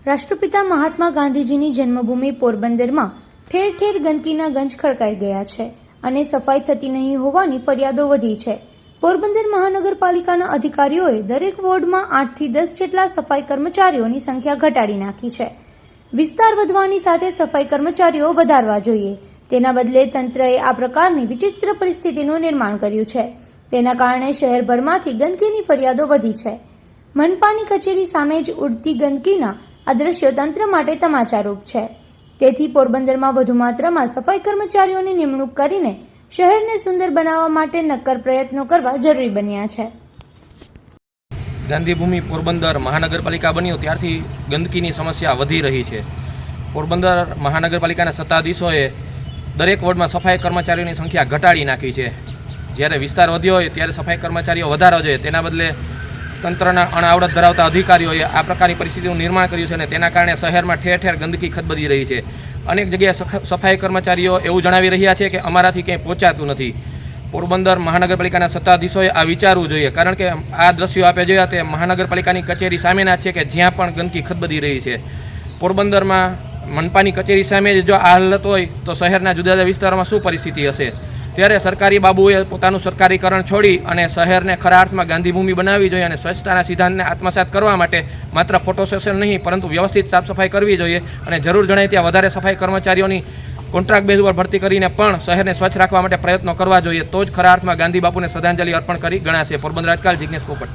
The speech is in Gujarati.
રાષ્ટ્રપિતા મહાત્મા ગાંધીજીની જન્મભૂમિ પોરબંદરમાં ઠેર ઠેર ગંદકીના ગંજ ખડકાઈ ગયા છે અને સફાઈ થતી નહીં હોવાની ફરિયાદો વધી છે। પોરબંદર મહાનગરપાલિકાના અધિકારીઓએ દરેક વોર્ડમાં 8 થી 10 જેટલા સફાઈ કર્મચારીઓની સંખ્યા ઘટાડી નાખી છે। વિસ્તાર વધવાની સાથે સફાઈ કર્મચારીઓ વધારવા જોઈએ, તેના બદલે તંત્રએ આ પ્રકારની વિચિત્ર પરિસ્થિતિનું નિર્માણ કર્યું છે। તેના કારણે શહેરભરમાંથી ગંદકીની ફરિયાદો વધી છે। મનપાની કચેરી સામે જ ઉડતી ગંદકીના આ દ્રશ્યો તંત્ર માટે તમાચારૂપ છે। તેથી પોરબંદરમાં વધુ માત્રામાં સફાઈ કર્મચારીઓની નિમણૂક કરીને શહેરને સુંદર બનાવવા માટે નક્કર પ્રયત્નો કરવા જરૂરી બન્યા છે। ગાંધીભૂમિ પોરબંદર મહાનગરપાલિકા બન્યું ત્યારથી ગંદકીની સમસ્યા વધી રહી છે। પોરબંદર મહાનગરપાલિકાના સત્તાધીશોએ દરેક વોર્ડમાં સફાઈ કર્મચારીઓની સંખ્યા ઘટાડી નાખી છે। જ્યારે વિસ્તાર વધ્યો હોય ત્યારે સફાઈ કર્મચારીઓ વધારવા જોઈએ, તેના બદલે તંત્રના અણાવડત ધરાવતા અધિકારીઓએ આ પ્રકારની પરિસ્થિતિનું નિર્માણ કર્યું છે અને તેના કારણે શહેરમાં ઠેર ઠેર ગંદકી ખદબદી રહી છે। અનેક જગ્યાએ સફાઈ કર્મચારીઓ એવું જણાવી રહ્યા છે કે અમારાથી ક્યાંય પહોંચાતું નથી। પોરબંદર મહાનગરપાલિકાના સત્તાધીશોએ આ વિચારવું જોઈએ, કારણ કે આ દ્રશ્યો આપણે જોયા તે મહાનગરપાલિકાની કચેરી સામેના છે કે જ્યાં પણ ગંદકી ખદબદી રહી છે। પોરબંદરમાં મનપાની કચેરી સામે જો આ હાલત હોય તો શહેરના જુદા જુદા વિસ્તારોમાં શું પરિસ્થિતિ હશે? ત્યારે સરકારી બાબુએ પોતાનું સરકારીકરણ છોડી અને શહેરને ખરા અર્થમાં ગાંધીભૂમિ બનાવવી જોઈએ અને સ્વચ્છતાના સિદ્ધાંતને આત્મસાત કરવા માટે માત્ર ફોટો સેશન નહીં પરંતુ વ્યવસ્થિત સાફ સફાઈ કરવી જોઈએ અને જરૂર જણાય ત્યાં વધારે સફાઈ કર્મચારીઓની કોન્ટ્રાક્ટ બેઝ પર ભરતી કરીને પણ શહેરને સ્વચ્છ રાખવા માટે પ્રયત્નો કરવા જોઈએ, તો જ ખરા અર્થમાં ગાંધી બાપુને શ્રદ્ધાંજલિ અર્પણ કરી ગણાશે। પોરબંદર રાજકાલ જિજ્ઞેશ પોપટ।